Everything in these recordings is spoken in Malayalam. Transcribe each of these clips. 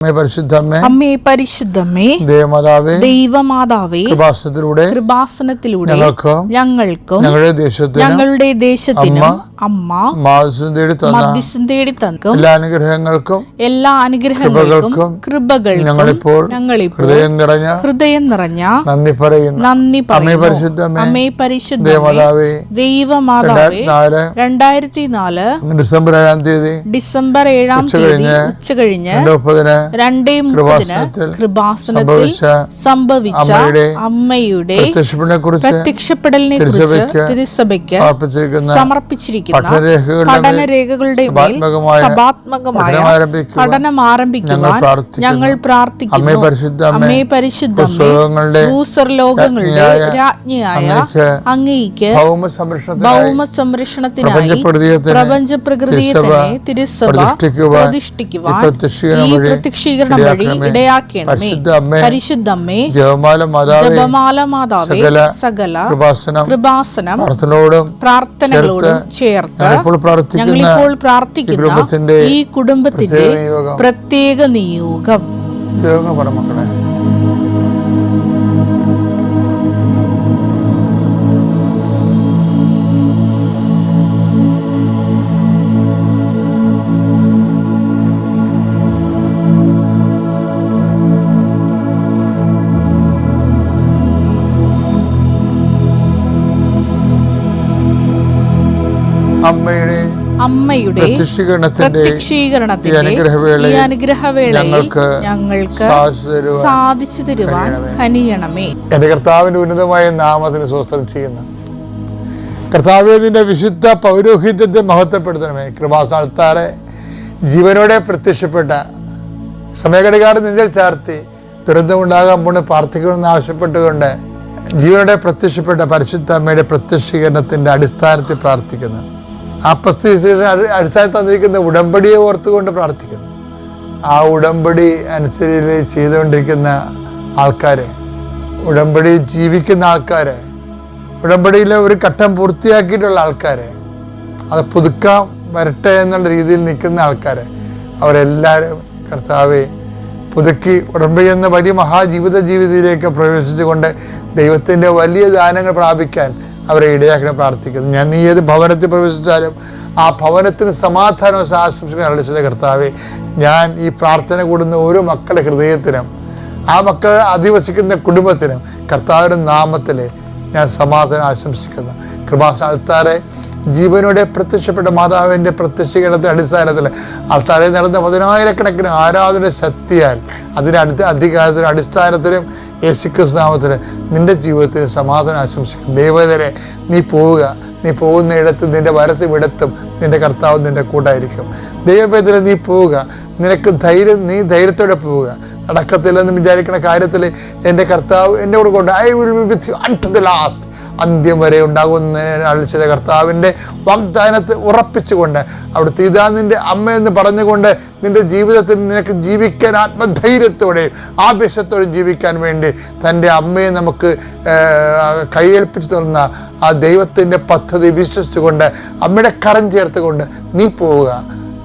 അമ്മേ പരിശുദ്ധമേ, ദൈവമാതാവേ, കൃപാസനത്തിലൂടെ ഞങ്ങൾക്കും ഞങ്ങളുടെ ദേശത്തിനും അമ്മ മധ്യസ്ഥം തേടി തന്ന എല്ലാ അനുഗ്രഹങ്ങൾക്കും കൃപകൾക്കും ഞങ്ങളിപ്പോൾ ഹൃദയം നിറഞ്ഞ നന്ദി പറയുന്നു. അമ്മേ പരിശുദ്ധമേ, ദൈവമാതാവേ, 2004 ഡിസംബർ 7 ഉച്ചകഴിഞ്ഞ് 2:30 കൃപാസനത്തിൽ സംഭവിച്ച അമ്മയുടെ പ്രത്യക്ഷപ്പെടലിനെ കുറിച്ച് തിരുസഭയ്ക്ക് സമർപ്പിച്ചിരിക്കുന്ന പഠനരേഖകളുടെ മേൽ സഭാത്മകമായ പഠനം ആരംഭിക്കുവാൻ ഞങ്ങൾ പ്രാർത്ഥിക്കുന്നു. അമ്മേ പരിശുദ്ധമേ, ഭൂസ്വർലോകങ്ങളുടെ രാജ്ഞിയായ അങ്ങേയ്ക്ക് ഭൗമ സംരക്ഷണത്തിനായി പ്രപഞ്ച പ്രകൃതിയെ തന്നെ തിരുസഭ പ്രതിഷ്ഠിക്കുവാൻ ഈ പ്രത്യക്ഷീകരണം വഴി ഇടയാക്കണമേ. പരിശുദ്ധമ്മേ, ജപമാല മാതാവേ, സകല കൃപാസനം പ്രാർത്ഥനകളോടും ചേർത്ത് ഞങ്ങളിപ്പോൾ പ്രാർത്ഥിക്കുന്ന ഈ കുടുംബത്തിന്റെ പ്രത്യേക നിയോഗം. അമ്മയുടെ പ്രത്യക്ഷീകരണത്തിന്റെ ഈ അനുഗ്രഹവേളയിൽ ഞങ്ങൾക്ക് സാധിച്ചു തരുവാൻ കനിയണമേ. എന്റെ കർത്താവിന്റെ ഉന്നതമായ നാമത്തിന് സ്വസ്ത്രം ചെയ്യുന്നു. കർത്താവിന്റെ വിശുദ്ധ പൗരോഹിത്യത്തെ മഹത്വപ്പെടുത്തണമേ. കൃപാസ്ഥാനത്താറെ ജീവനോടെ പ്രത്യക്ഷപ്പെട്ട സമയഘടികാരം നെഞ്ചിൽ ചാർത്തി ദുരന്തമുണ്ടാകാൻ പോണ് പ്രാർത്ഥിക്കണമെന്ന് ആവശ്യപ്പെട്ടുകൊണ്ട് ജീവനോടെ പ്രത്യക്ഷപ്പെട്ട പരിശുദ്ധ അമ്മയുടെ പ്രത്യക്ഷീകരണത്തിന്റെ അടിസ്ഥാനത്തിൽ പ്രാർത്ഥിക്കുന്നു. ആ അടിസ്ഥാനത്തിൽ തന്നിരിക്കുന്ന ഉടമ്പടിയെ ഓർത്തുകൊണ്ട് പ്രാർത്ഥിക്കുന്നു. ആ ഉടമ്പടി അനുസരിച്ച് ചെയ്തുകൊണ്ടിരിക്കുന്ന ആൾക്കാരെ, ഉടമ്പടി ജീവിക്കുന്ന ആൾക്കാരെ, ഉടമ്പടിയിലെ ഒരു ഘട്ടം പൂർത്തിയാക്കിയിട്ടുള്ള ആൾക്കാരെ, അത് പുതുക്കാൻ വരട്ടെ എന്നുള്ള രീതിയിൽ നിൽക്കുന്ന ആൾക്കാരെ, അവരെല്ലാവരും കർത്താവെ പുതുക്കി ഉടമ്പടി എന്ന വലിയ ജീവിതത്തിലേക്ക് പ്രവേശിച്ചുകൊണ്ട് ദൈവത്തിൻ്റെ വലിയ ദാനങ്ങൾ പ്രാപിക്കാൻ അവരെ ഇടയാക്കണം പ്രാർത്ഥിക്കുന്നു. ഞാൻ നീ ഏത് ഭവനത്തിൽ പ്രവേശിച്ചാലും ആ ഭവനത്തിന് സമാധാനം ആശംസിക്കാൻ അളിച്ചത് കർത്താവെ, ഞാൻ ഈ പ്രാർത്ഥന കൂടുന്ന ഓരോ മക്കളുടെ ഹൃദയത്തിനും ആ മക്കൾ അധിവസിക്കുന്ന കുടുംബത്തിനും കർത്താവിൻ്റെ നാമത്തിൽ ഞാൻ സമാധാനം ആശംസിക്കുന്നു. കൃപാസ്ഥാനത്താറെ ജീവനോടെ പ്രത്യക്ഷപ്പെട്ട മാതാവിൻ്റെ പ്രത്യക്ഷീകരണത്തിൻ്റെ അടിസ്ഥാനത്തിൽ ആൾത്താരെ നടന്ന 10,000-കണക്കിന് ആരാധന ശക്തിയാൽ അതിൻ്റെ അധികാരത്തിൻ്റെ അടിസ്ഥാനത്തിലും യേശുക്രിസ്തു നാമത്തിൽ നിന്റെ ജീവിതത്തിൽ സമാധാനം ആശംസിക്കും. ദൈവത്തിനെ നീ പോവുക, നീ പോകുന്ന ഇടത്ത് നിന്റെ വലത്തും ഇടത്തും നിന്റെ കർത്താവ് നിന്റെ കൂട്ടായിരിക്കും. ദൈവത്തിനെ നീ പോവുക, നിനക്ക് നീ ധൈര്യത്തോടെ പോവുക. നടക്കത്തില്ലെന്ന് വിചാരിക്കുന്ന കാര്യത്തിൽ എൻ്റെ കർത്താവ് എൻ്റെ കൂടെ കൊണ്ട് I will be with you until the last, അന്ത്യം വരെ ഉണ്ടാകുന്നതിനെ അളിച്ചത് കർത്താവിൻ്റെ വാഗ്ദാനത്തെ ഉറപ്പിച്ചുകൊണ്ട് അവിടുത്തെ ഇതാ നിൻ്റെ അമ്മയെന്ന് പറഞ്ഞുകൊണ്ട് നിൻ്റെ ജീവിതത്തിൽ നിനക്ക് ജീവിക്കാൻ ആത്മധൈര്യത്തോടെ ആവേശത്തോടെ ജീവിക്കാൻ വേണ്ടി തൻ്റെ അമ്മയെ നമുക്ക് കൈയേൽപ്പിച്ചു തന്ന ആ ദൈവത്തിൻ്റെ പദ്ധതി വിശ്വസിച്ചുകൊണ്ട് അമ്മയുടെ കരം ചേർത്തുകൊണ്ട് നീ പോവുക.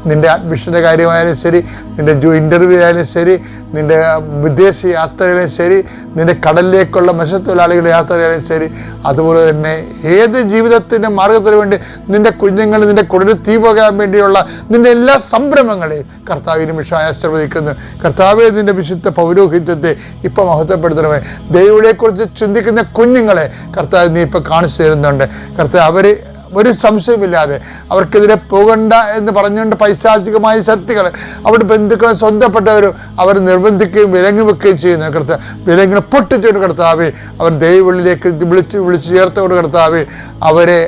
നിൻ്റെ അഡ്മിഷൻ്റെ കാര്യമായാലും ശരി, നിൻ്റെ ഇൻ്റർവ്യൂ ആയാലും ശരി, നിൻ്റെ വിദേശ യാത്രയായാലും ശരി, നിൻ്റെ കടലിലേക്കുള്ള മത്സ്യത്തൊഴിലാളികളുടെ യാത്രയായാലും ശരി, അതുപോലെ തന്നെ ഏത് ജീവിതത്തിൻ്റെ മാർഗത്തിന് വേണ്ടി നിൻ്റെ കുഞ്ഞുങ്ങൾ നിൻ്റെ കുടലിൽ തീ പോകാൻ വേണ്ടിയുള്ള നിൻ്റെ എല്ലാ സംരംഭങ്ങളെയും കർത്താവ് നിമിഷം ആശീർവദിക്കുന്നു. കർത്താവെ നിൻ്റെ വിശുദ്ധ പൗരോഹിത്യത്തെ ഇപ്പം മഹത്വപ്പെടുത്തണമേ. ദൈവത്തെക്കുറിച്ച് ചിന്തിക്കുന്ന കുഞ്ഞുങ്ങളെ കർത്താവ് നീ ഇപ്പം കാണിച്ചു തരുന്നുണ്ട്. കർത്താവ് അവർ ഒരു സംശയമില്ലാതെ അവർക്കെതിരെ പോകണ്ട എന്ന് പറഞ്ഞുകൊണ്ട് പൈശാചികമായ ശക്തികൾ അവിടെ ബന്ധുക്കളെ സ്വന്തപ്പെട്ടവരും അവർ നിർബന്ധിക്കുകയും വിലങ്ങി വെക്കുകയും ചെയ്യുന്നു. കർത്താവ് വിലങ്ങിനെ പൊട്ടിച്ചുകൊണ്ട് കർത്താവെ അവർ ദൈവവിളിയിലേക്ക് വിളിച്ച് ചേർത്തുകൊണ്ട് കർത്താവെ അവരെ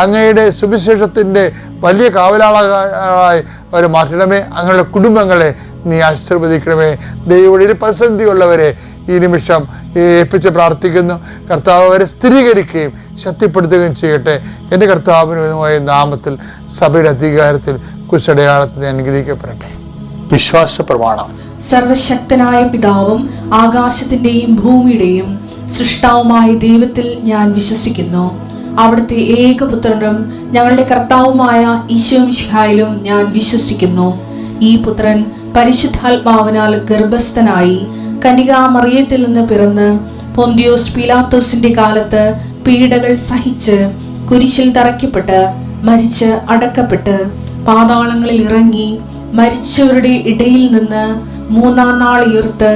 അങ്ങയുടെ സുവിശേഷത്തിൻ്റെ വലിയ കാവലാളായി അവർ മാറ്റണമേ. അങ്ങയുടെ കുടുംബങ്ങളെ നീ ആശീർവദിക്കണമേ. ദൈവവിളിയിൽ പ്രതിസന്ധിയുള്ളവരെ ഈ നിമിഷം ഏൽപ്പിച്ച് പ്രാർത്ഥിക്കുന്നു. കർത്താവ് അവരെ സ്ഥിരീകരിക്കുകയും ശക്തിപ്പെടുത്തുകയും ചെയ്യട്ടെ. എൻ്റെ കർത്താവിനുമായ നാമത്തിൽ സഭയുടെ അധികാരത്തിൽ കുശടയാളത്തിൽ അനുഗ്രഹിക്കപ്പെടട്ടെ. വിശ്വാസ പ്രമാണം. സർവശക്തനായ പിതാവും ആകാശത്തിന്റെയും ഭൂമിയുടെയും സൃഷ്ടാവുമായ ദൈവത്തിൽ ഞാൻ വിശ്വസിക്കുന്നു. അവിടുത്തെ ഏകപുത്രനും ഞങ്ങളുടെ കർത്താവുമായ ഈശോ മിശിഹായിലും ഞാൻ വിശ്വസിക്കുന്നു. ഈ പുത്രൻ പരിശുദ്ധാത്മാവിനാൽ ഗർഭസ്ഥനായി കന്യകാമറിയത്തിൽ നിന്ന് പിറന്ന് പൊന്തിയോസ് പീലാത്തോസിന്റെ കാലത്ത് പീഡകൾ സഹിച്ച് കുരിശിൽ തറയ്ക്കപ്പെട്ട് മരിച്ച് അടക്കപ്പെട്ട് പാതാളങ്ങളിൽ ഇറങ്ങി മരിച്ചവരുടെ ഇടയിൽ നിന്ന് മൂന്നാം നാൾ ഉയർത്ത്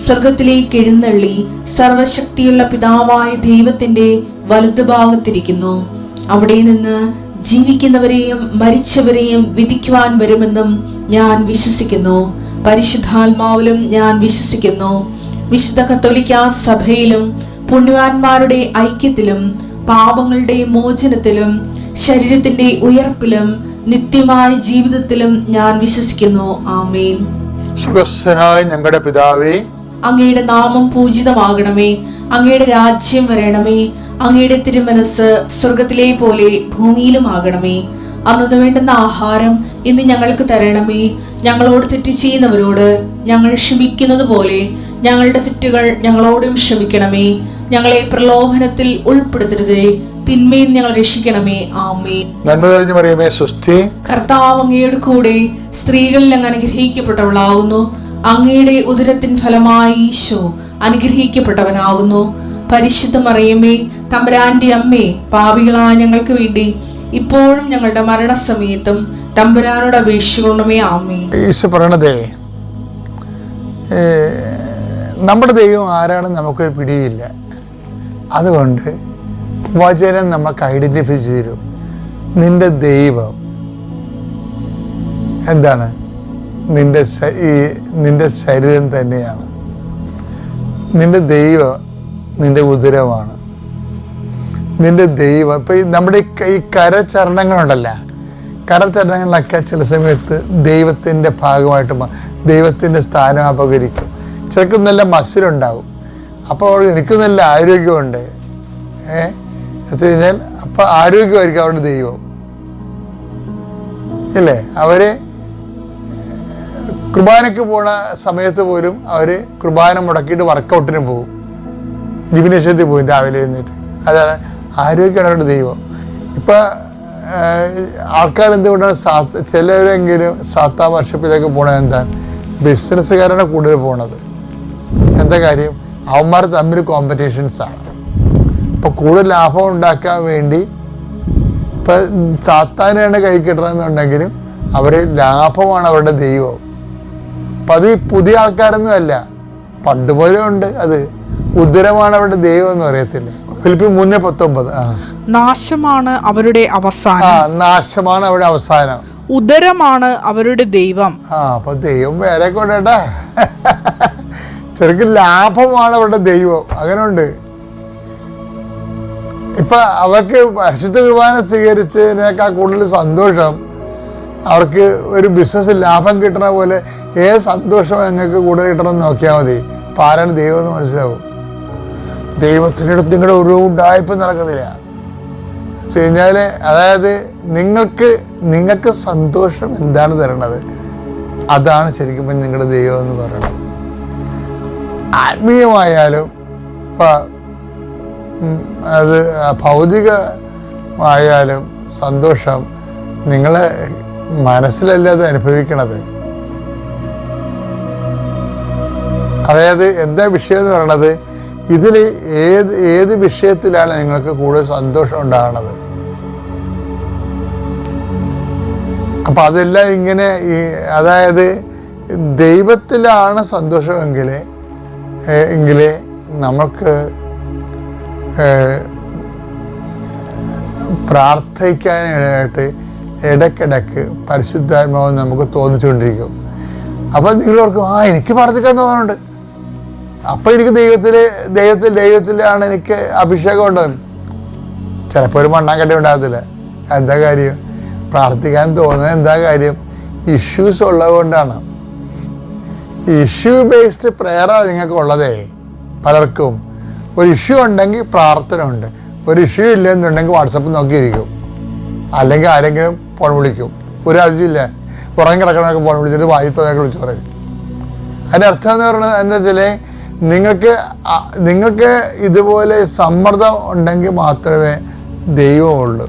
സ്വർഗത്തിലേക്ക് എഴുന്നള്ളി സർവശക്തിയുള്ള പിതാവായ ദൈവത്തിന്റെ വലതുഭാഗത്തിരിക്കുന്നു. അവിടെ നിന്ന് ജീവിക്കുന്നവരെയും മരിച്ചവരെയും വിധിക്കുവാൻ വരുമെന്നും ഞാൻ വിശ്വസിക്കുന്നു. പരിശുദ്ധാത്മാവിലും ഞാൻ വിശ്വസിക്കുന്നു. വിശുദ്ധ കത്തോലിക്കാ സഭയിലും പുണ്യവാന്മാരുടെ ഐക്യത്തിലും പാപങ്ങളുടെ മോചനത്തിലും ശരീരത്തിന്റെ ഉയർപ്പിലും നിത്യമായ ജീവിതത്തിലും ഞാൻ വിശ്വസിക്കുന്നു. ആമേൻ. സുഖസ്ഥനായ ഞങ്ങളുടെ പിതാവേ, അങ്ങയുടെ നാമം പൂജിതമാകണമേ. അങ്ങയുടെ രാജ്യം വരണമേ. അങ്ങയുടെ തിരുമനസ് സ്വർഗത്തിലെ പോലെ ഭൂമിയിലും ആകണമേ. അന്നു വേണ്ടുന്ന ആഹാരം ഇന്ന് ഞങ്ങൾക്ക് തരണമേ. ഞങ്ങളോട് തെറ്റ് ചെയ്യുന്നവരോട് ഞങ്ങൾ ക്ഷമിക്കുന്നത് പോലെ ഞങ്ങളുടെ തെറ്റുകൾ ഞങ്ങളോടും ക്ഷമിക്കണമേ. ഞങ്ങളെ പ്രലോഭനത്തിൽ ഉൾപ്പെടുത്തരുതേ, തിന്മയിൽ ഞങ്ങൾ രക്ഷിക്കണമേ. ആമേൻ. നന്മ നിറഞ്ഞ മറിയമേ, സ്വസ്തി. കർത്താവ് അങ്ങയുടെ കൂടെ സ്ത്രീകളിൽ അങ്ങ് അനുഗ്രഹിക്കപ്പെട്ടവളാകുന്നു. അങ്ങയുടെ ഉദരത്തിൻ ഫലമായി ഈശോ അനുഗ്രഹിക്കപ്പെട്ടവനാകുന്നു. പരിശുദ്ധ മറിയമേ, തമ്പുരാന്റെ അമ്മേ, പാപികളായ ഞങ്ങൾക്ക് വേണ്ടി ഇപ്പോഴും ഞങ്ങളുടെ മരണസമയത്തും തമ്പുരാനോട് അപേക്ഷിക്കണമേ. ആമേൻ. ഈശോ പറയണതേ, നമ്മുടെ ദൈവം ആരാണെന്ന് നമുക്കൊരു പിടിയില്ല. അതുകൊണ്ട് വചനം നമുക്ക് ഐഡന്റിഫൈ ചെയ്തു. നിന്റെ ദൈവം എന്താണ്? നിന്റെ ശരീരം തന്നെയാണ്. നിന്റെ ദൈവം നിന്റെ ഉദരമാണ്. നിന്റെ ദൈവം ഇപ്പം നമ്മുടെ ഈ കരചരണങ്ങളുണ്ടല്ല, കരചരണങ്ങളിലൊക്കെ ചില സമയത്ത് ദൈവത്തിൻ്റെ ഭാഗമായിട്ട് ദൈവത്തിൻ്റെ സ്ഥാനം അപകരിക്കും. ചിലർക്ക് നല്ല മസിലുണ്ടാവും, അപ്പോൾ എനിക്ക് നല്ല ആരോഗ്യമുണ്ട്. എന്ന് കഴിഞ്ഞാൽ അപ്പം ആരോഗ്യമായിരിക്കും അവരുടെ ദൈവം, ഇല്ലേ? അവർ കുർബാനയ്ക്ക് പോണ സമയത്ത് പോലും അവർ കുർബാന മുടക്കിയിട്ട് വർക്കൗട്ടിന് പോകും, ജിംനേഷ്യത്തിൽ പോകും രാവിലെ എഴുന്നേറ്റ്. അതാണ് ആരോഗ്യമാണ് അവരുടെ ദൈവം. ഇപ്പം ആൾക്കാർ എന്തുകൊണ്ടാണ് ചിലരെങ്കിലും സാത്താ വർഷപ്പിലേക്ക് പോണത്? എന്താണ്? ബിസിനസ്സുകാരാണ് കൂടുതൽ പോണത്. എന്താ കാര്യം? അവന്മാർ തമ്മിൽ കോമ്പറ്റീഷൻസാണ്. ഇപ്പം കൂടുതൽ ലാഭം ഉണ്ടാക്കാൻ വേണ്ടി ഇപ്പം സാത്താനെയാണ് കൈ കിട്ടണമെന്നുണ്ടെങ്കിലും അവർ ലാഭമാണ് അവരുടെ ദൈവം. അപ്പം അത് പുതിയ ആൾക്കാരൊന്നും അല്ല, പണ്ട് പോലെ ഉണ്ട്. അത് ഉദരമാണ് അവരുടെ ദൈവം എന്ന് പറയത്തില്ല. ഫിലിപ്പിയർ 3:19. നാശമാണ് അവരുടെ അവസാനം. നാശമാണ് അവരുടെ അവസാനം. ഉദരമാണ് അവരുടെ ദൈവം. അപ്പൊ ദൈവം വേറെ കൊണ്ടേട്ടാ, ചെറുക്ക് ലാഭമാണ് അവരുടെ ദൈവം. അങ്ങനെയുണ്ട്. ഇപ്പൊ അവർക്ക് പരിശുദ്ധ കുർബാന സ്വീകരിച്ചതിനേക്കാൾ കൂടുതൽ സന്തോഷം അവർക്ക് ഒരു ബിസിനസ് ലാഭം കിട്ടണ പോലെ ഏത് സന്തോഷം ഞങ്ങൾക്ക് കൂടുതൽ കിട്ടണമെന്ന് നോക്കിയാൽ മതി. ഇപ്പം ആരാണ് ദൈവം എന്ന് മനസ്സിലാവും. ദൈവത്തിൻ്റെ അടുത്ത് നിങ്ങളുടെ ഒരു ഉഡായിപ്പ് നടക്കുന്നില്ല വെച്ച് കഴിഞ്ഞാൽ, അതായത് നിങ്ങൾക്ക് സന്തോഷം എന്താണ് തരണത്, അതാണ് ശരിക്കും നിങ്ങളുടെ ദൈവം എന്ന് പറയുന്നത്. ആത്മീയമായാലും ഇപ്പം അത് ഭൗതികമായാലും സന്തോഷം നിങ്ങളെ മനസ്സിലല്ല അത് അനുഭവിക്കണത്. അതായത് എന്താ വിഷയം എന്ന് പറയണത്, ഇതിൽ ഏത് വിഷയത്തിലാണ് നിങ്ങൾക്ക് കൂടുതൽ സന്തോഷം ഉണ്ടാകണത്? അപ്പം അതെല്ലാം ഇങ്ങനെ അതായത് ദൈവത്തിലാണ് സന്തോഷമെങ്കിലേ നമുക്ക് പ്രാർത്ഥിക്കാനായിട്ട് ഇടയ്ക്കിടയ്ക്ക് പരിശുദ്ധാത്മാവ് നമുക്ക് തോന്നിച്ചുകൊണ്ടിരിക്കും. അപ്പം നിങ്ങളോർക്കും, എനിക്ക് പ്രാർത്ഥിക്കാൻ തോന്നുന്നുണ്ട്, അപ്പം എനിക്ക് ദൈവത്തിലാണ് എനിക്ക് അഭിഷേകം ഉണ്ടാകും. ചിലപ്പോൾ ഒരു മണ്ണാങ്കട്ടി ഉണ്ടാകത്തില്ല. എന്താ കാര്യം? പ്രാർത്ഥിക്കാൻ തോന്നുന്നത് എന്താ കാര്യം? ഇഷ്യൂസ് ഉള്ളത് കൊണ്ടാണ്. ഇഷ്യൂ ബേസ്ഡ് പ്രെയറാണ് നിങ്ങൾക്ക് ഉള്ളതേ. പലർക്കും ഒരു ഇഷ്യൂ ഉണ്ടെങ്കിൽ പ്രാർത്ഥന ഉണ്ട്, ഒരു ഇഷ്യൂ ഇല്ലെന്നുണ്ടെങ്കിൽ വാട്സപ്പ് നോക്കിയിരിക്കും, അല്ലെങ്കിൽ ആരെങ്കിലും ഫോൺ വിളിക്കും. ഒരു ആവശ്യമില്ല, ഉറങ്ങി കിടക്കണമൊക്കെ ഫോൺ വിളിച്ചിട്ട് വായിത്തോന്നൊക്കെ വിളിച്ചു പറയും. അതിൻ്റെ അർത്ഥം എന്ന് പറയുന്നത് എന്താ വെച്ചാൽ നിങ്ങൾക്ക് ഇതുപോലെ സമ്മർദ്ദം ഉണ്ടെങ്കിൽ മാത്രമേ ദൈവമുള്ളൂ.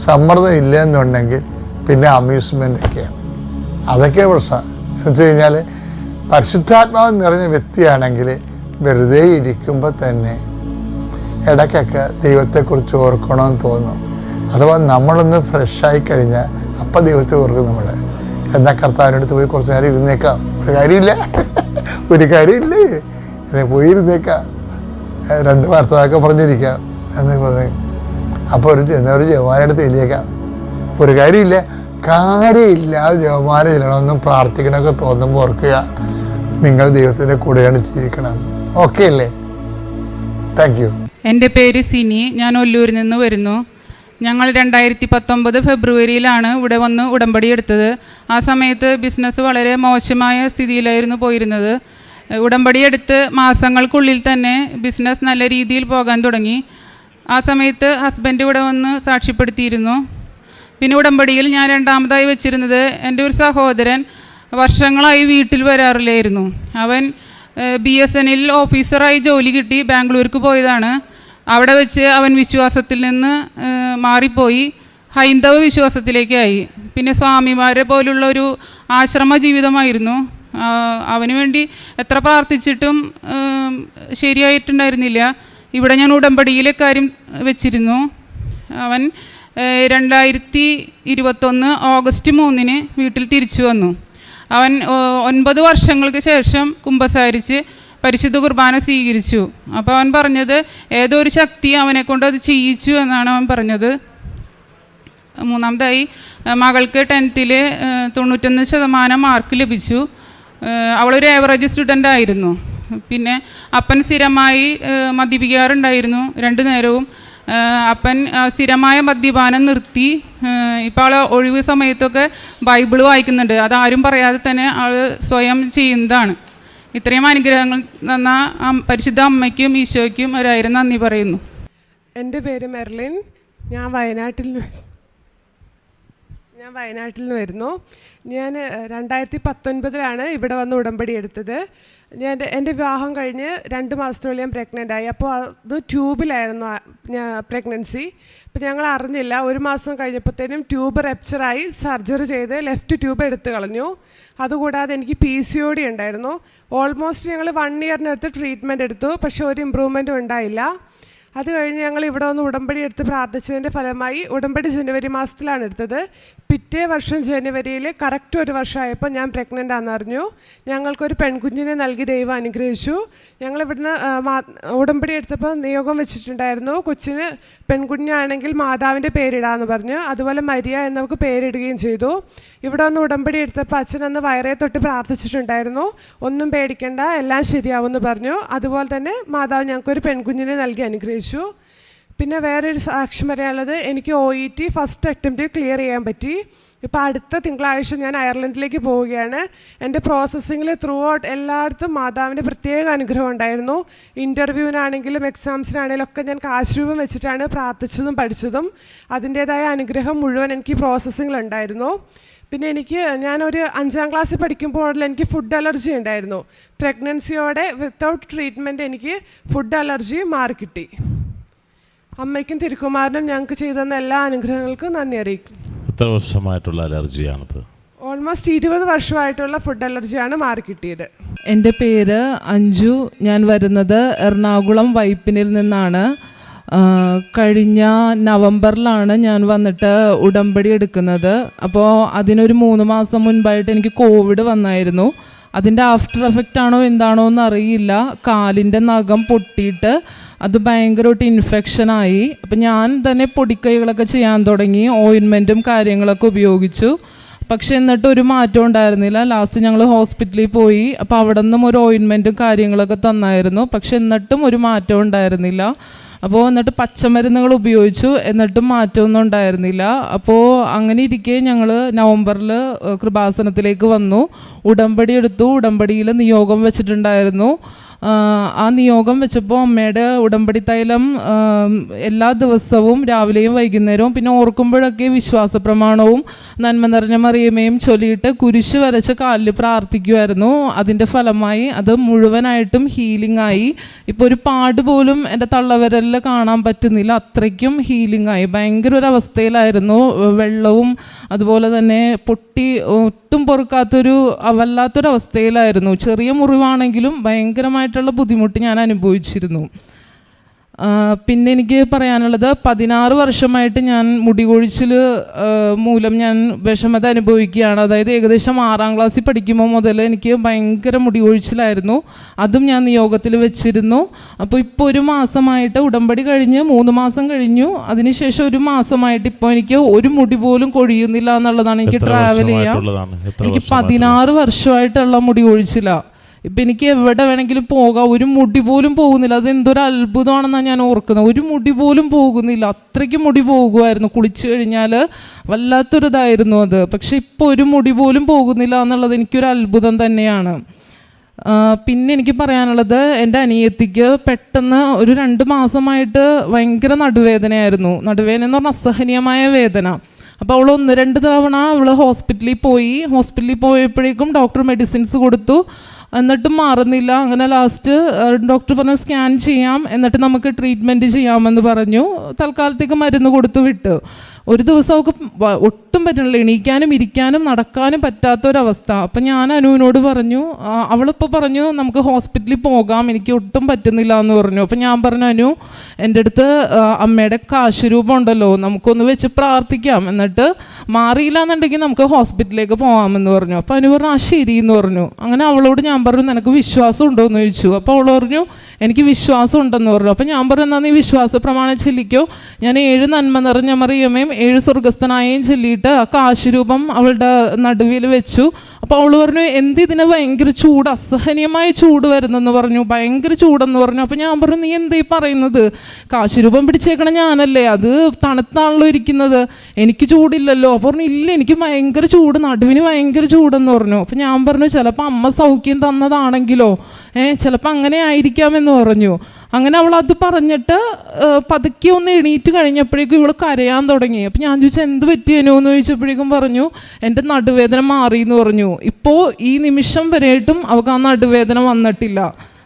സമ്മർദ്ദം ഇല്ല എന്നുണ്ടെങ്കിൽ പിന്നെ അമ്യൂസ്മെൻ്റ് ഒക്കെയാണ്. അതൊക്കെയാണ് പ്രശ്നം. എന്ന് വെച്ച് കഴിഞ്ഞാൽ പരിശുദ്ധാത്മാവ് നിറഞ്ഞ വ്യക്തിയാണെങ്കിൽ വെറുതെ ഇരിക്കുമ്പോൾ തന്നെ ഇടയ്ക്കൊക്കെ ദൈവത്തെക്കുറിച്ച് ഓർക്കണമെന്ന് തോന്നും. അഥവാ നമ്മളൊന്ന് ഫ്രഷായി കഴിഞ്ഞാൽ അപ്പം ദൈവത്തെ ഓർക്കും നമ്മൾ. എന്നാൽ കർത്താവിനടുത്ത് പോയി കുറച്ച് നേരം ഇരുന്നേക്കാം, ഒരു കാര്യമില്ലേ പോയി ഇരുന്നേക്കാം, 2 വാർത്തകളൊക്കെ പറഞ്ഞിരിക്കാം എന്ന് പറയും. അപ്പോൾ ഒരു ജവാനെടുത്ത് എലിയേക്കാം, ഒരു കാര്യമില്ലാതെ ജവമാന ചെല്ലണമെന്നും പ്രാർത്ഥിക്കണമൊക്കെ തോന്നുമ്പോൾ ഓർക്കുക നിങ്ങൾ ദൈവത്തിൻ്റെ കൂടെയാണ് ജീവിക്കണം. ഓക്കെ അല്ലേ? Thank you. എൻ്റെ പേര് സിനി, ഞാൻ ഒല്ലൂരിൽ നിന്ന് വരുന്നു. ഞങ്ങൾ 2019 ഫെബ്രുവരിയിലാണ് ഇവിടെ വന്ന് ഉടമ്പടി എടുത്തത്. ആ സമയത്ത് ബിസിനസ് വളരെ മോശമായ സ്ഥിതിയിലായിരുന്നു പോയിരുന്നത്. ഉടമ്പടി എടുത്ത് മാസങ്ങൾക്കുള്ളിൽ തന്നെ ബിസിനസ് നല്ല രീതിയിൽ പോകാൻ തുടങ്ങി. ആ സമയത്ത് ഹസ്ബൻഡ് ഇവിടെ വന്ന് സാക്ഷ്യപ്പെടുത്തിയിരുന്നു. പിന്നെ ഉടമ്പടിയിൽ ഞാൻ രണ്ടാമതായി വെച്ചിരുന്നത് എൻ്റെ ഒരു സഹോദരൻ വർഷങ്ങളായി വീട്ടിൽ വരാറില്ലായിരുന്നു. അവൻ BSNL ഓഫീസറായി ജോലി കിട്ടി ബാംഗ്ലൂർക്ക് പോയതാണ്. അവിടെ വെച്ച് അവൻ വിശ്വാസത്തിൽ നിന്ന് മാറിപ്പോയി ഹൈന്ദവ വിശ്വാസത്തിലേക്കായി. പിന്നെ സ്വാമിമാരെ പോലുള്ളൊരു ആശ്രമ ജീവിതമായിരുന്നു. അവന് വേണ്ടി എത്ര പ്രാർത്ഥിച്ചിട്ടും ശരിയായിട്ടുണ്ടായിരുന്നില്ല. ഇവിടെ ഞാൻ ഉടമ്പടിയിലെ കാര്യം വെച്ചിരുന്നു. അവൻ 2021 ഓഗസ്റ്റ് 3 വീട്ടിൽ തിരിച്ചു വന്നു. അവൻ 9 വർഷങ്ങൾക്ക് ശേഷം കുമ്പസാരിച്ച് പരിശുദ്ധ കുർബാന സ്വീകരിച്ചു. അപ്പോൾ അവൻ പറഞ്ഞത് ഏതോ ഒരു ശക്തി അവനെ കൊണ്ട് അത് ചെയ്യിച്ചു എന്നാണ് അവൻ പറഞ്ഞത്. മൂന്നാമതായി മകൾക്ക് 10th 91% മാർക്ക് ലഭിച്ചു. അവളൊരു ആവറേജ് സ്റ്റുഡൻ്റ് ആയിരുന്നു. പിന്നെ അപ്പൻ സ്ഥിരമായി മദ്യപിക്കാറുണ്ടായിരുന്നു 2 നേരവും. അപ്പൻ സ്ഥിരമായ മദ്യപാനം നിർത്തി. ഇപ്പോൾ ആൾ ഒഴിവ് സമയത്തൊക്കെ ബൈബിൾ വായിക്കുന്നുണ്ട്. അതാരും പറയാതെ തന്നെ ആൾ സ്വയം ചെയ്യുന്നതാണ്. ഇത്രയും അനുഗ്രഹങ്ങൾ തന്ന പരിശുദ്ധ അമ്മയ്ക്കും ഈശോയ്ക്കും 1000 നന്ദി പറയുന്നു. എൻ്റെ പേര് മെർലിൻ. ഞാൻ വയനാട്ടിൽ നിന്ന് വരുന്നു. ഞാൻ 2019 ഇവിടെ വന്ന് ഉടമ്പടി എടുത്തത്. എൻ്റെ വിവാഹം കഴിഞ്ഞ് 2 മാസത്തിനുള്ളിൽ ഞാൻ പ്രഗ്നൻ്റ് ആയി. അപ്പോൾ അത് ട്യൂബിലായിരുന്നു പ്രഗ്നൻസി. അപ്പോൾ ഞങ്ങൾ അറിഞ്ഞില്ല. 1 മാസം കഴിഞ്ഞപ്പോഴത്തേനും ട്യൂബ് റപ്ചറായി സർജറി ചെയ്ത് ലെഫ്റ്റ് ട്യൂബ് എടുത്തു കളഞ്ഞു. അതുകൂടാതെ എനിക്ക് PCOD ഉണ്ടായിരുന്നു. ഓൾമോസ്റ്റ് ഞങ്ങൾ 1 ഇയറിനടുത്ത് ട്രീറ്റ്മെൻറ്റ് എടുത്തു. പക്ഷേ ഒരു ഇമ്പ്രൂവ്മെൻറ്റും ഉണ്ടായില്ല. അത് കഴിഞ്ഞ് ഞങ്ങൾ ഇവിടെ വന്ന് ഉടമ്പടി എടുത്ത് പ്രാർത്ഥിച്ചതിൻ്റെ ഫലമായി ഉടമ്പടി ജനുവരി മാസത്തിലാണ് എടുത്തത്. പിറ്റേ വർഷം ജനുവരിയിൽ കറക്റ്റ് 1 വർഷമായപ്പോൾ ഞാൻ പ്രഗ്നൻ്റ് ആണെന്നറിഞ്ഞു. ഞങ്ങൾക്കൊരു പെൺകുഞ്ഞിനെ നൽകി ദൈവം അനുഗ്രഹിച്ചു. ഞങ്ങളിവിടുന്ന് ഉടമ്പടി എടുത്തപ്പോൾ നിയോഗം വെച്ചിട്ടുണ്ടായിരുന്നു, കൊച്ചിന് പെൺകുഞ്ഞാണെങ്കിൽ മാതാവിൻ്റെ പേരിടാമെന്ന് പറഞ്ഞു. അതുപോലെ മരിയ എന്നവർക്ക് പേരിടുകയും ചെയ്തു. ഇവിടെ വന്ന് ഉടമ്പടി എടുത്തപ്പോൾ അച്ഛൻ അന്ന് വയറേ തൊട്ട് പ്രാർത്ഥിച്ചിട്ടുണ്ടായിരുന്നു, ഒന്നും പേടിക്കണ്ട എല്ലാം ശരിയാവുമെന്ന് പറഞ്ഞു. അതുപോലെ തന്നെ മാതാവ് ഞങ്ങൾക്കൊരു പെൺകുഞ്ഞിനെ നൽകി അനുഗ്രഹിച്ചു. പിന്നെ വേറൊരു സാക്ഷ്യം പറയാനുള്ളത്, എനിക്ക് OET ഫസ്റ്റ് അറ്റംപ്റ്റ് ക്ലിയർ ചെയ്യാൻ പറ്റി. ഇപ്പോൾ അടുത്ത തിങ്കളാഴ്ച ഞാൻ അയർലൻഡിലേക്ക് പോവുകയാണ്. എൻ്റെ പ്രോസസ്സിങ്ങിൽ ത്രൂ ഔട്ട് എല്ലായിടത്തും മാതാവിൻ്റെ പ്രത്യേക അനുഗ്രഹം ഉണ്ടായിരുന്നു. ഇൻ്റർവ്യൂവിനാണെങ്കിലും എക്സാംസിനാണെങ്കിലും ഒക്കെ ഞാൻ കാശ് രൂപം വെച്ചിട്ടാണ് പ്രാർത്ഥിച്ചതും പഠിച്ചതും. അതിൻ്റേതായ അനുഗ്രഹം മുഴുവൻ എനിക്ക് പ്രോസസ്സിങ്ങിലുണ്ടായിരുന്നു. പിന്നെ ഞാനൊരു 5ാം ക്ലാസ്സിൽ പഠിക്കുമ്പോൾ എനിക്ക് ഫുഡ് അലർജി ഉണ്ടായിരുന്നു. പ്രഗ്നൻസിയോടെ വിത്തൗട്ട് ട്രീറ്റ്മെൻറ്റ് എനിക്ക് ഫുഡ് അലർജി മാറിക്കിട്ടി. അമ്മയ്ക്കും തിരുക്കുമാരനും ഞങ്ങൾക്ക് ചെയ്തുതന്ന എല്ലാ അനുഗ്രഹങ്ങൾക്കും നന്ദി അറിയിക്കും. എത്ര വർഷമായിട്ടുള്ള അലർജിയാണത്? Almost 20 വർഷമായിട്ടുള്ള food അലർജിയാണ് മാറിക്കിട്ടിയത്. എൻ്റെ പേര് അഞ്ജു. ഞാൻ വരുന്നത് എറണാകുളം വൈപ്പിനിൽ നിന്നാണ്. കഴിഞ്ഞ നവംബറിലാണ് ഞാൻ വന്നിട്ട് ഉടമ്പടി എടുക്കുന്നത്. അപ്പോൾ അതിനൊരു 3 മാസം മുൻപായിട്ട് എനിക്ക് കോവിഡ് വന്നായിരുന്നു. അതിൻ്റെ ആഫ്റ്റർ എഫക്റ്റ് ആണോ എന്താണോ എന്ന് അറിയില്ല. കാലിൻ്റെ നഖം പൊട്ടിയിട്ട് അത് ഭയങ്കരമായിട്ട് ഇൻഫെക്ഷനായി. അപ്പം ഞാൻ തന്നെ പൊടിക്കൈകളൊക്കെ ചെയ്യാൻ തുടങ്ങി, ഓയിൻമെൻറ്റും കാര്യങ്ങളൊക്കെ ഉപയോഗിച്ചു. പക്ഷെ എന്നിട്ട് ഒരു മാറ്റം ഉണ്ടായിരുന്നില്ല. ലാസ്റ്റ് ഞങ്ങൾ ഹോസ്പിറ്റലിൽ പോയി. അപ്പോൾ അവിടെ നിന്നും ഒരു ഓയിൻമെൻറ്റും കാര്യങ്ങളൊക്കെ തന്നായിരുന്നു. പക്ഷെ എന്നിട്ടും ഒരു മാറ്റം ഉണ്ടായിരുന്നില്ല. അപ്പോൾ എന്നിട്ട് പച്ചമരുന്നുകൾ ഉപയോഗിച്ചു, എന്നിട്ടും മാറ്റമൊന്നും ഉണ്ടായിരുന്നില്ല. അപ്പോൾ അങ്ങനെ ഇരിക്കെ ഞങ്ങൾ നവംബറിൽ കൃപാസനത്തിലേക്ക് വന്നു, ഉടമ്പടി എടുത്തു. ഉടമ്പടിയിൽ നിയോഗം വെച്ചിട്ടുണ്ടായിരുന്നു. ആ നിയോഗം വെച്ചപ്പോൾ അമ്മയുടെ ഉടമ്പടി തൈലം എല്ലാ ദിവസവും രാവിലെയും വൈകുന്നേരവും പിന്നെ ഓർക്കുമ്പോഴൊക്കെ വിശ്വാസ പ്രമാണവും നന്മ നിറഞ്ഞ മറിയമേയും ചൊല്ലിയിട്ട് കുരിശ് വരച്ച് കാലിൽ പ്രാർത്ഥിക്കുമായിരുന്നു. അതിൻ്റെ ഫലമായി അത് മുഴുവനായിട്ടും ഹീലിംഗ് ആയി. ഇപ്പോൾ ഒരു പാട് പോലും എൻ്റെ തള്ളവിരലിൽ പല്ല് കാണാൻ പറ്റുന്നില്ല, അത്രയ്ക്കും ഹീലിംഗ് ആയി. ഭയങ്കര ഒരു അവസ്ഥയിലായിരുന്നു. വെള്ളവും അതുപോലെ തന്നെ പൊട്ടി ഒട്ടും പൊറുക്കാത്തൊരു വല്ലാത്തൊരവസ്ഥയിലായിരുന്നു. ചെറിയ മുറിവാണെങ്കിലും ഭയങ്കരമായിട്ടുള്ള ബുദ്ധിമുട്ട് ഞാൻ അനുഭവിച്ചിരുന്നു. പിന്നെ എനിക്ക് പറയാനുള്ളത്, 16 വർഷമായിട്ട് ഞാൻ മുടി കൊഴിച്ചിൽ മൂലം ഞാൻ വിഷമത അനുഭവിക്കുകയാണ്. അതായത് ഏകദേശം 6ാം ക്ലാസ്സിൽ പഠിക്കുമ്പോൾ മുതൽ എനിക്ക് ഭയങ്കര മുടി കൊഴിച്ചിലായിരുന്നു. അതും ഞാൻ നിയോഗത്തിൽ വെച്ചിരുന്നു. അപ്പോൾ ഇപ്പോൾ 1 മാസമായിട്ട്, ഉടമ്പടി കഴിഞ്ഞ് 3 മാസം കഴിഞ്ഞു, അതിനുശേഷം 1 മാസമായിട്ട് ഇപ്പോൾ എനിക്ക് ഒരു മുടി പോലും കൊഴിയുന്നില്ല എന്നുള്ളതാണ്. എനിക്ക് ട്രാവൽ ചെയ്യാം. എനിക്ക് 16 വർഷമായിട്ടുള്ള മുടി കൊഴിച്ചിലാണ്. ഇപ്പം എനിക്ക് എവിടെ വേണമെങ്കിലും പോകാം, ഒരു മുടി പോലും പോകുന്നില്ല. അതെന്തൊരു അത്ഭുതമാണെന്നാണ് ഞാൻ ഓർക്കുന്നത്. ഒരു മുടി പോലും പോകുന്നില്ല, അത്രയ്ക്ക് മുടി പോകുമായിരുന്നു. കുളിച്ചു കഴിഞ്ഞാൽ വല്ലാത്തൊരിതായിരുന്നു അത്. പക്ഷെ ഇപ്പോൾ ഒരു മുടി പോലും പോകുന്നില്ല എന്നുള്ളത് എനിക്കൊരു അത്ഭുതം തന്നെയാണ്. പിന്നെ എനിക്ക് പറയാനുള്ളത്, എൻ്റെ അനിയത്തിക്ക് പെട്ടെന്ന് ഒരു 2 മാസമായിട്ട് ഭയങ്കര നടുവേദനയായിരുന്നു. നടുവേദന എന്ന് പറഞ്ഞാൽ അസഹനീയമായ വേദന. അപ്പോൾ അവൾ 1-2 തവണ ഹോസ്പിറ്റലിൽ പോയപ്പോഴേക്കും ഡോക്ടർ മെഡിസിൻസ് കൊടുത്തു, എന്നിട്ടും മാറുന്നില്ല. അങ്ങനെ ലാസ്റ്റ് ഡോക്ടർ പറഞ്ഞു സ്കാൻ ചെയ്യാം, എന്നിട്ട് നമുക്ക് ട്രീറ്റ്മെൻറ്റ് ചെയ്യാമെന്ന് പറഞ്ഞു. തൽക്കാലത്തേക്ക് മരുന്ന് കൊടുത്തു വിട്ടു. ഒരു ദിവസം അവൾക്ക് ഒട്ടും പറ്റണില്ല, എണീക്കാനും ഇരിക്കാനും നടക്കാനും പറ്റാത്തൊരവസ്ഥ. അപ്പം ഞാൻ അനുവിനോട് പറഞ്ഞു, അവളിപ്പോൾ പറഞ്ഞു നമുക്ക് ഹോസ്പിറ്റലിൽ പോകാം, എനിക്ക് ഒട്ടും പറ്റുന്നില്ല എന്ന് പറഞ്ഞു. അപ്പം ഞാൻ പറഞ്ഞു, അനു എൻ്റെ അടുത്ത് അമ്മയുടെ കാശുരൂപം ഉണ്ടല്ലോ, നമുക്കൊന്ന് വെച്ച് പ്രാർത്ഥിക്കാം, എന്നിട്ട് മാറിയില്ല എന്നുണ്ടെങ്കിൽ നമുക്ക് ഹോസ്പിറ്റലിലേക്ക് പോകാമെന്ന് പറഞ്ഞു. അപ്പോൾ അനു പറഞ്ഞു ആ ശരി എന്ന് പറഞ്ഞു. അങ്ങനെ അവളോട് ഞാൻ പറഞ്ഞു നിനക്ക് വിശ്വാസം ഉണ്ടോ എന്ന് ചോദിച്ചു. അപ്പോൾ അവൾ പറഞ്ഞു എനിക്ക് വിശ്വാസം ഉണ്ടെന്ന് പറഞ്ഞു. അപ്പോൾ ഞാൻ പറഞ്ഞു എന്നാൽ നീ വിശ്വാസ പ്രമാണം ചൊല്ലിക്കോ. ഞാൻ 7 നന്മ നിറഞ്ഞ മറിയമേയും 7 സ്വർഗസ്ഥനായും ചൊല്ലിയിട്ട് ആ കാശുരൂപം അവളുടെ നടുവിൽ വെച്ചു. അപ്പോൾ അവൾ പറഞ്ഞു ഇതിന് ഭയങ്കര ചൂട്, അസഹനീയമായ ചൂട് വരുന്നെന്ന് പറഞ്ഞു, ഭയങ്കര ചൂടെന്ന് പറഞ്ഞു. അപ്പോൾ ഞാൻ പറഞ്ഞു നീ എന്തേ പറയുന്നത്, കാശുരൂപം പിടിച്ചേക്കണ ഞാനല്ലേ, അത് തണുത്താണല്ലോ ഇരിക്കുന്നത്, എനിക്ക് ചൂടില്ലല്ലോ. അപ്പോൾ പറഞ്ഞു ഇല്ല എനിക്ക് ഭയങ്കര ചൂട്, നടുവിന് ഭയങ്കര ചൂടെന്ന് പറഞ്ഞു. അപ്പോൾ ഞാൻ പറഞ്ഞു ചിലപ്പോൾ അമ്മ സൗഖ്യം തന്നതാണെങ്കിലോ, ചിലപ്പോൾ അങ്ങനെ ആയിരിക്കാമെന്ന് പറഞ്ഞു. അങ്ങനെ അവൾ അത് പറഞ്ഞിട്ട് പതുക്കെ ഒന്ന് എണീറ്റ് കഴിഞ്ഞപ്പോഴേക്കും ഇവൾ കരയാൻ തുടങ്ങി. അപ്പം ഞാൻ ചോദിച്ചാൽ എന്ത് പറ്റിയേനോ എന്ന് ചോദിച്ചപ്പോഴേക്കും പറഞ്ഞു എൻ്റെ നടുവേദന മാറി എന്ന് പറഞ്ഞു. ഇപ്പോൾ ഈ നിമിഷം വരെയായിട്ടും അവൾക്ക് ആ നടുവേദന വന്നിട്ടില്ല.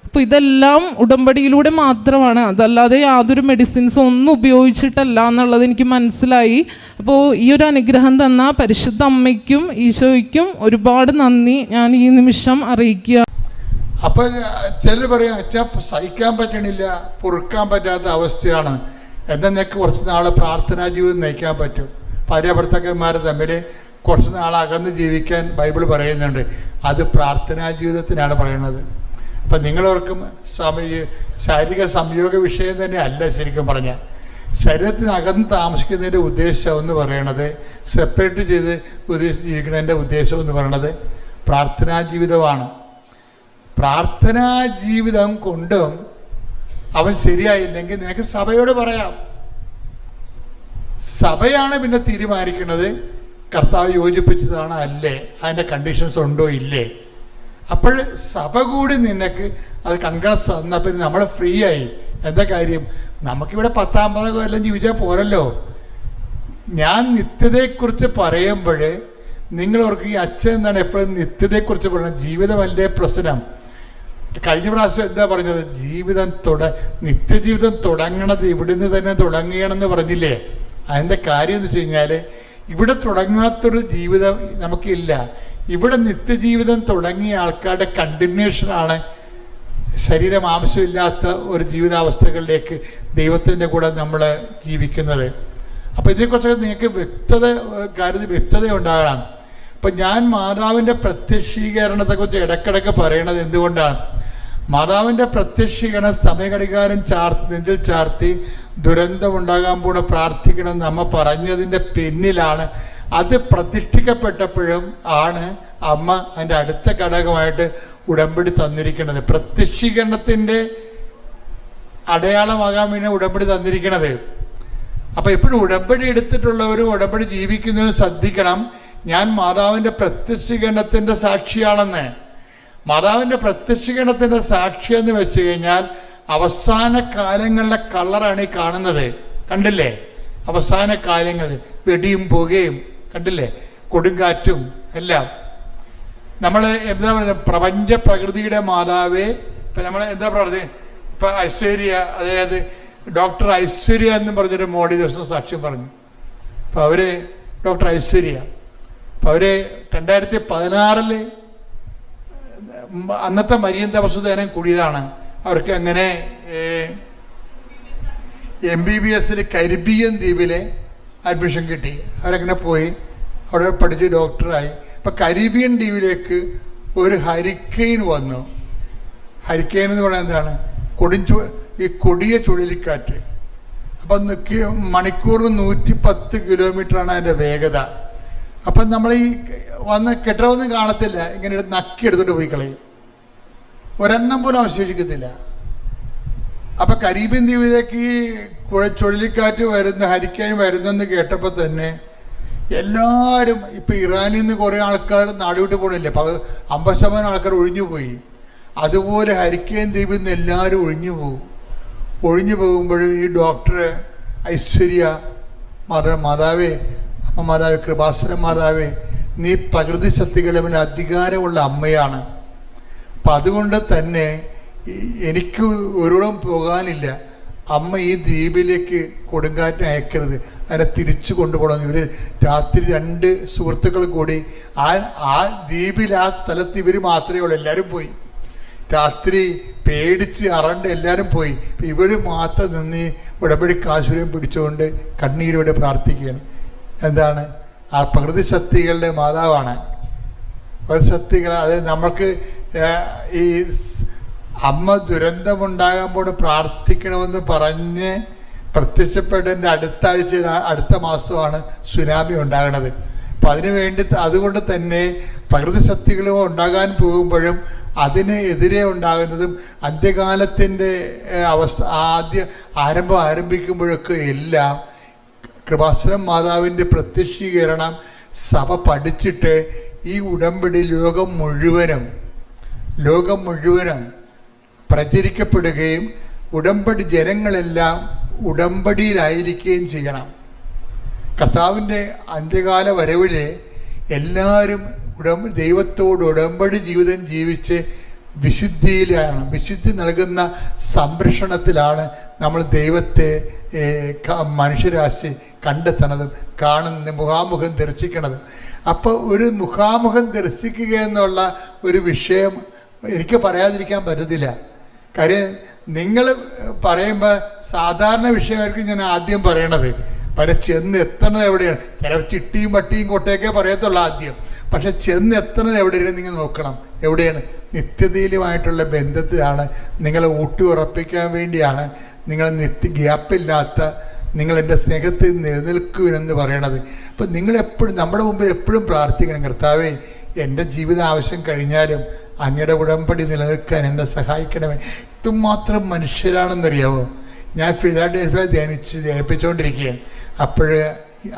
അപ്പോൾ ഇതെല്ലാം ഉടമ്പടിയിലൂടെ മാത്രമാണ്, അതല്ലാതെ യാതൊരു മെഡിസിൻസ് ഒന്നും ഉപയോഗിച്ചിട്ടല്ല എന്നുള്ളത് എനിക്ക് മനസ്സിലായി. അപ്പോൾ ഈ ഒരു അനുഗ്രഹം തന്ന പരിശുദ്ധ അമ്മയ്ക്കും ഈശോയ്ക്കും ഒരുപാട് നന്ദി ഞാൻ ഈ നിമിഷം അറിയിക്കുക. അപ്പം ചിലർ പറയും അച്ഛാ സഹിക്കാൻ പറ്റണില്ല, പൊറുക്കാൻ പറ്റാത്ത അവസ്ഥയാണ്, എന്നാൽ നിനക്ക് കുറച്ച് നാൾ പ്രാർത്ഥനാ ജീവിതം നയിക്കാൻ പറ്റും. ഭാര്യാഭർത്താക്കന്മാർ തമ്മിൽ കുറച്ച് നാൾ അകന്ന് ജീവിക്കാൻ ബൈബിൾ പറയുന്നുണ്ട്. അത് പ്രാർത്ഥനാ ജീവിതത്തിനാണ് പറയുന്നത്. അപ്പം നിങ്ങളവർക്കും ശാരീരിക സംയോഗ വിഷയം തന്നെ അല്ല ശരിക്കും പറഞ്ഞാൽ. ശരീരത്തിനകന്ന് താമസിക്കുന്നതിൻ്റെ ഉദ്ദേശം എന്ന് പറയണത്, സെപ്പറേറ്റ് ചെയ്ത് ജീവിക്കുന്നതിൻ്റെ ഉദ്ദേശം എന്ന് പറയണത് പ്രാർത്ഥനാ ജീവിതമാണ്. പ്രാർത്ഥനാ ജീവിതം കൊണ്ടും അവൻ ശരിയായില്ലെങ്കിൽ നിനക്ക് സഭയോട് പറയാം. സഭയാണ് പിന്നെ തീരുമാനിക്കുന്നത് കർത്താവ് യോജിപ്പിച്ചതാണ് അല്ലേ, അതിൻ്റെ കണ്ടീഷൻസ് ഉണ്ടോ ഇല്ലേ. അപ്പോൾ സഭ കൂടി നിനക്ക് അത് കൺഗ്രസ് തന്നാൽ പിന്നെ നമ്മൾ ഫ്രീ ആയി. എന്താ കാര്യം, നമുക്കിവിടെ 10-50 കൊല്ലം ജീവിച്ചാൽ പോരല്ലോ. ഞാൻ നിത്യതയെക്കുറിച്ച് പറയുമ്പോൾ നിങ്ങളവർക്ക് ഈ അച്ഛൻ എന്താണ് എപ്പോഴും നിത്യതയെക്കുറിച്ച് പറയുന്നത്, ജീവിതമല്ലേ പ്രശ്നം. കഴിഞ്ഞ പ്രാവശ്യം എന്താ പറഞ്ഞത്, നിത്യജീവിതം തുടങ്ങണത് ഇവിടുന്ന് തന്നെ തുടങ്ങുകയാണെന്ന് പറഞ്ഞില്ലേ. അതിൻ്റെ കാര്യം എന്ന് വെച്ച് കഴിഞ്ഞാൽ ഇവിടെ തുടങ്ങാത്തൊരു ജീവിതം നമുക്കില്ല. ഇവിടെ നിത്യജീവിതം തുടങ്ങിയ ആൾക്കാരുടെ കണ്ടിന്യൂഷനാണ് ശരീരം ആവശ്യമില്ലാത്ത ഒരു ജീവിതാവസ്ഥകളിലേക്ക് ദൈവത്തിൻ്റെ കൂടെ നമ്മൾ ജീവിക്കുന്നത്. അപ്പോൾ ഇതിനെക്കുറിച്ച് നിങ്ങൾക്ക് വ്യക്തത ഉണ്ടാകണം. അപ്പം ഞാൻ മാതാവിൻ്റെ പ്രത്യക്ഷീകരണത്തെക്കുറിച്ച് ഇടയ്ക്കിടയ്ക്ക് പറയണത് എന്തുകൊണ്ടാണ്, മാതാവിൻ്റെ പ്രത്യക്ഷീകരണം സമയഘടികാരം നെഞ്ചിൽ ചാർത്തി ദുരന്തമുണ്ടാകാൻ പോണ പ്രാർത്ഥിക്കണം നമ്മ പറഞ്ഞതിൻ്റെ പിന്നിലാണ്. അത് പ്രതിഷ്ഠിക്കപ്പെട്ടപ്പോഴും ആണ് അമ്മ അതിൻ്റെ അടുത്ത ഘടകമായിട്ട് ഉടമ്പടി തന്നിരിക്കുന്നത്. പ്രത്യക്ഷീകരണത്തിൻ്റെ അടയാളമാകാൻ വേണ്ടി ഉടമ്പടി തന്നിരിക്കുന്നത്. അപ്പോൾ എപ്പോഴും ഉടമ്പടി എടുത്തിട്ടുള്ളവരും ഉടമ്പടി ജീവിക്കുന്നവരും ശ്രദ്ധിക്കണം, ഞാൻ മാതാവിൻ്റെ പ്രത്യക്ഷീകരണത്തിൻ്റെ സാക്ഷിയാണെന്ന്. മാതാവിൻ്റെ പ്രത്യക്ഷീകരണത്തിൻ്റെ സാക്ഷി എന്ന് വെച്ച് കഴിഞ്ഞാൽ അവസാന കാലങ്ങളിലെ കളറാണ് ഈ കാണുന്നത്. കണ്ടില്ലേ, അവസാന കാലങ്ങളിൽ വെടിയും പുകയും കണ്ടില്ലേ, കൊടുങ്കാറ്റും എല്ലാം. നമ്മൾ എന്താ പറയുക, പ്രപഞ്ച പ്രകൃതിയുടെ മാതാവേ. ഇപ്പം നമ്മൾ എന്താ പറയുക, ഇപ്പം ഐശ്വര്യ, അതായത് ഡോക്ടർ ഐശ്വര്യ എന്ന് പറഞ്ഞൊരു മോഡി ദിവസം സാക്ഷ്യം പറഞ്ഞു. അപ്പോൾ അവർ ഡോക്ടർ ഐശ്വര്യ, അപ്പോൾ അവർ 2016 അന്നത്തെ മരിയൻ തപസ്സുദേനം കൂടിയതാണ്. അവർക്ക് അങ്ങനെ MBBS കരിബിയൻ ദ്വീപിലെ അഡ്മിഷൻ കിട്ടി. അവരങ്ങനെ പോയി അവിടെ പഠിച്ച് ഡോക്ടറായി. അപ്പം കരീബിയൻ ദ്വീപിലേക്ക് ഒരു ഹരിക്കെയിൻ വന്നു. ഹരിക്കെയിൻ എന്ന് പറയുന്നത് എന്താണ്? ഈ കൊടിയ ചുഴലിക്കാറ്റ്. അപ്പം മണിക്കൂറിന് 110 കിലോമീറ്ററാണ് അതിൻ്റെ വേഗത. അപ്പം നമ്മൾ ഈ വന്ന് കെട്ടിടമൊന്നും കാണത്തില്ല, ഇങ്ങനെ നക്കി എടുത്തോണ്ട് പോയി കളയും, ഒരെണ്ണം പോലും അവശേഷിക്കത്തില്ല. അപ്പം കരീബിയൻ ദ്വീപിലേക്ക് ഈ ചുഴലിക്കാറ്റ് വരുന്ന ഹരിക്കെയിൻ വരുന്നെന്ന് കേട്ടപ്പോൾ തന്നെ എല്ലാവരും, ഇപ്പം ഇറാനിൽ നിന്ന് കുറേ ആൾക്കാർ നാടുവിട്ട് പോകണില്ലേ, 50% ആൾക്കാർ ഒഴിഞ്ഞു പോയി. അതുപോലെ ഹരിക്കെയിൻ ദ്വീപിൽ നിന്ന് എല്ലാവരും ഒഴിഞ്ഞു പോകുമ്പോഴും ഈ ഡോക്ടർ ഐശ്വര്യ മാതാവേ, അമ്മ മാതാവേ, കൃപാസന മാതാവേ, നീ പ്രകൃതി ശക്തികളുടെ മേൽ അധികാരമുള്ള അമ്മയാണ്. അപ്പം അതുകൊണ്ട് തന്നെ എനിക്ക് ഒരിടം പോകാനില്ല, അമ്മ ഈ ദ്വീപിലേക്ക് കൊടുങ്കാറ്റ് അയക്കരുത്, അതിനെ തിരിച്ചു കൊണ്ടുപോകണം. ഇവർ രാത്രി 2 സുഹൃത്തുക്കൾ കൂടി ആ ദ്വീപിൽ, ആ സ്ഥലത്ത് ഇവർ മാത്രമേ ഉള്ളൂ. എല്ലാവരും പോയി, രാത്രി പേടിച്ച് അറണ്ട് എല്ലാവരും പോയി. ഇപ്പം ഇവർ മാത്രം നിന്ന് ഉടമ്പടി കാശുരം പിടിച്ചുകൊണ്ട് കണ്ണീരോടെ പ്രാർത്ഥിക്കുകയാണ്. എന്താണ്? ആ പ്രകൃതി ശക്തികളുടെ മാതാവാണ്. പ്രകൃതി ശക്തികൾ, അതായത് നമ്മൾക്ക് ഈ അമ്മ ദുരന്തമുണ്ടാകുമ്പോൾ പ്രാർത്ഥിക്കണമെന്ന് പറഞ്ഞ് പ്രത്യക്ഷപ്പെട്ടതിൻ്റെ അടുത്ത മാസമാണ് സുനാമി ഉണ്ടാകുന്നത്. അപ്പം അതിനു വേണ്ടി, അതുകൊണ്ട് തന്നെ പ്രകൃതി ശക്തികളും ഉണ്ടാകാൻ പോകുമ്പോഴും അതിന് എതിരെ ഉണ്ടാകുന്നതും അന്ത്യകാലത്തിൻ്റെ അവസ്ഥ ആരംഭിക്കുമ്പോഴൊക്കെ എല്ലാം കൃപാസനം മാതാവിൻ്റെ പ്രത്യക്ഷീകരണം സഭ പഠിച്ചിട്ട് ഈ ഉടമ്പടി ലോകം മുഴുവനും പ്രചരിക്കപ്പെടുകയും ഉടമ്പടി ജനങ്ങളെല്ലാം ഉടമ്പടിയിലായിരിക്കുകയും ചെയ്യണം. കർത്താവിൻ്റെ അന്ത്യകാല വരവിൽ എല്ലാവരും ദൈവത്തോട് ഉടമ്പടി ജീവിതം ജീവിച്ച് വിശുദ്ധിയിലാണ്, വിശുദ്ധി നൽകുന്ന സംരക്ഷണത്തിലാണ് നമ്മൾ ദൈവത്തെ മനുഷ്യരാശി കണ്ടെത്തണതും മുഖാമുഖം ദർശിക്കണതും. അപ്പോൾ ഒരു മുഖാമുഖം ദർശിക്കുക എന്നുള്ള ഒരു വിഷയം എനിക്ക് പറയാതിരിക്കാൻ പറ്റത്തില്ല. കാര്യം നിങ്ങൾ പറയുമ്പോൾ സാധാരണ വിഷയമായിരിക്കും ഞാൻ ആദ്യം പറയണത്, ചെന്ന് എത്തണത് എവിടെയാണ്. ചില ചിട്ടിയും പട്ടിയും കൊട്ടയൊക്കെ പറയത്തുള്ളൂ ആദ്യം, പക്ഷെ ചെന്ന് എത്തണത് എവിടെയാണ് നിങ്ങൾ നോക്കണം. എവിടെയാണ്? നിത്യതയിലുമായിട്ടുള്ള ബന്ധത്തിലാണ്. നിങ്ങളെ ഊട്ടിയുറപ്പിക്കാൻ വേണ്ടിയാണ് നിങ്ങൾ ഗ്യാപ്പില്ലാത്ത നിങ്ങൾ എൻ്റെ സ്നേഹത്തിൽ നിലനിൽക്കുമെന്ന് പറയണത്. അപ്പം നിങ്ങളെപ്പോഴും നമ്മുടെ മുമ്പിൽ എപ്പോഴും പ്രാർത്ഥിക്കണം, കർത്താവേ എൻ്റെ ജീവിത ആവശ്യം കഴിഞ്ഞാലും അങ്ങയുടെ ഉടമ്പടി നിലനിൽക്കാൻ എന്നെ സഹായിക്കണമേ. ഇതുമാത്രം മനുഷ്യരാണെന്നറിയാവോ? ഞാൻ ഫിലാഡൽഫിയ ധ്യാനിച്ചുകൊണ്ടിരിക്കുകയാണ്. അപ്പോഴ്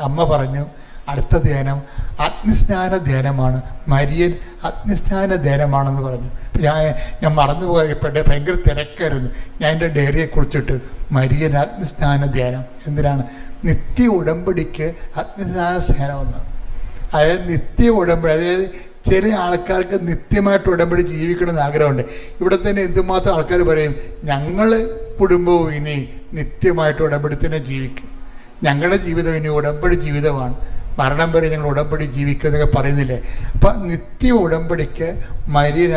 അമ്മ പറഞ്ഞു, അടുത്ത ധ്യാനം അഗ്നിസ്നാന ധ്യാനമാണ്, മരിയൻ അഗ്നിസ്നാന ധ്യാനമാണെന്ന് പറഞ്ഞു. ഞാൻ മറന്നുപോയപ്പോഴേ ഭയങ്കര തിരക്കായിരുന്നു. ഞാൻ എൻ്റെ ഡയറിയെ കുറിച്ചിട്ട് മരിയൻ അഗ്നിസ്നാന ധ്യാനം എന്തിനാണ്? നിത്യ ഉടമ്പടിക്ക് അഗ്നിസ്നാന സ്നാനമെന്ന്. അതായത് നിത്യ ഉടമ്പടി, അതായത് ചില ആൾക്കാർക്ക് നിത്യമായിട്ട് ഉടമ്പടി ജീവിക്കണമെന്ന് ആഗ്രഹമുണ്ട്. ഇവിടെ തന്നെ എന്തുമാത്രം ആൾക്കാർ പറയും, ഞങ്ങൾ കുടുംബവും ഇനി നിത്യമായിട്ട് ഉടമ്പടി തന്നെ ജീവിക്കും, ഞങ്ങളുടെ ജീവിതം ഇനി ഉടമ്പടി ജീവിതമാണ്, മരണം വരെ ഞങ്ങൾ ഉടമ്പടി ജീവിക്കുക എന്നൊക്കെ പറയുന്നില്ലേ. അപ്പം നിത്യ ഉടമ്പടിക്ക് മരിയൻ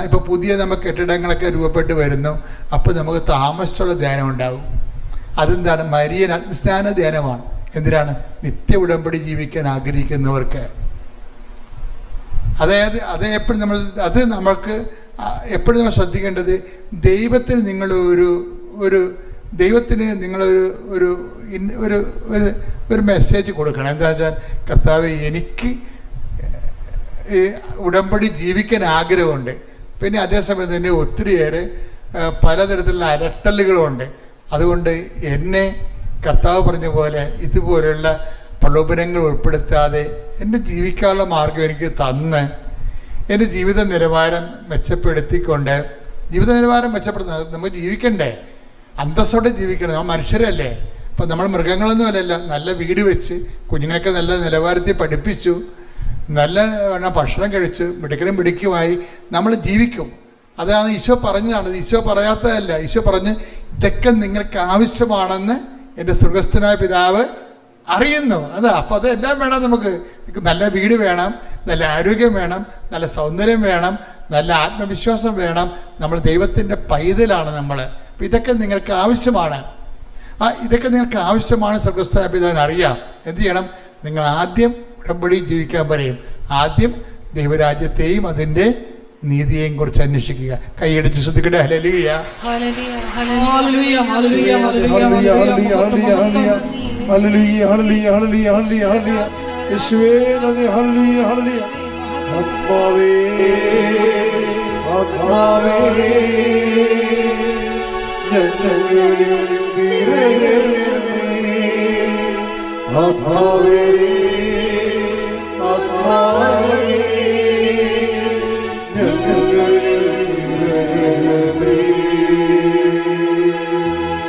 ഇപ്പോൾ പുതിയ നമുക്ക് കെട്ടിടങ്ങളൊക്കെ രൂപപ്പെട്ട് വരുന്നു. അപ്പോൾ നമുക്ക് താമസിച്ചുള്ള ധ്യാനം ഉണ്ടാകും. അതെന്താണ്? മരിയൻ അഗ്നിസ്നാന ധ്യാനമാണ്. എന്തിനാണ്? നിത്യ ഉടമ്പടി ജീവിക്കാൻ ആഗ്രഹിക്കുന്നവർക്ക്. അതായത് എപ്പോഴും നമ്മൾക്ക് എപ്പോഴും നമ്മൾ ശ്രദ്ധിക്കേണ്ടത്, ദൈവത്തിന് ഒരു മെസ്സേജ് കൊടുക്കണം. എന്താ വെച്ചാൽ, കർത്താവ് എനിക്ക് ഉടമ്പടി ജീവിക്കാൻ ആഗ്രഹമുണ്ട്. പിന്നെ അതേസമയം തന്നെ ഒത്തിരിയേറെ പലതരത്തിലുള്ള അലട്ടലുകളുമുണ്ട്. അതുകൊണ്ട് എന്നെ കർത്താവ് പറഞ്ഞ പോലെ ഇതുപോലെയുള്ള പ്രലോഭനങ്ങൾ ഉൾപ്പെടുത്താതെ എൻ്റെ ജീവിക്കാനുള്ള മാർഗം എനിക്ക് തന്ന് എൻ്റെ ജീവിത നിലവാരം മെച്ചപ്പെടുത്തിക്കൊണ്ട്, ജീവിത നിലവാരം മെച്ചപ്പെടുത്തുന്നത് നമുക്ക് ജീവിക്കണ്ടേ, അന്തസ്സോടെ ജീവിക്കണം. നമ്മൾ മനുഷ്യരല്ലേ. അപ്പം നമ്മൾ മൃഗങ്ങളൊന്നും അല്ലല്ല. നല്ല വീട് വെച്ച് കുഞ്ഞുങ്ങളൊക്കെ നല്ല നിലവാരത്തിൽ പഠിപ്പിച്ചു, നല്ല ഭക്ഷണം കഴിച്ചു, മിടുക്കനുമായി നമ്മൾ ജീവിക്കും. അതാണ് ഈശോ പറഞ്ഞതാണ്. ഈശോ പറയാത്തതല്ല. ഈശോ പറഞ്ഞ് ഇതൊക്കെ നിങ്ങൾക്ക് ആവശ്യമാണെന്ന് എൻ്റെ സ്വർഗസ്ഥനായ പിതാവ് അറിയുന്നു. അപ്പോൾ അതെല്ലാം വേണം. നമുക്ക് നല്ല വീട് വേണം, നല്ല ആരോഗ്യം വേണം, നല്ല സൗന്ദര്യം വേണം, നല്ല ആത്മവിശ്വാസം വേണം. നമ്മൾ ദൈവത്തിൻ്റെ പൈതലാണ് നമ്മൾ. അപ്പോൾ ഇതൊക്കെ നിങ്ങൾക്ക് ആവശ്യമാണ്. ഇതൊക്കെ നിങ്ങൾക്ക് ആവശ്യമാണ് സ്വർഗസ്ഥനായ പിതാവിന് അറിയാം. എന്ത് ചെയ്യണം? നിങ്ങൾ ആദ്യം ഉടമ്പടി ജീവിക്കാൻ പറയും. ആദ്യം ദൈവരാജ്യത്തെയും അതിൻ്റെ നീതിയെയും കുറിച്ച് അന്വേഷിക്കുക. കൈയടിച്ച് ശ്രദ്ധിക്കട്ടെ. ഹല്ലേലൂയ, ഹല്ലേലൂയ, ഹല്ലേലൂയ, ഹല്ലേലൂയ, ഹല്ലേലൂയ, ഹല്ലേലൂയ, ഹല്ലേലൂയ. യേശുവേ നന്ദി. ഹല്ലേലൂയ, ഹല്ലേലൂയ. ആത്മാവേ, ആത്മാവേ, ഞങ്ങളിൽ നിറയണമേ. ആത്മാവേ, ആത്മാവേ,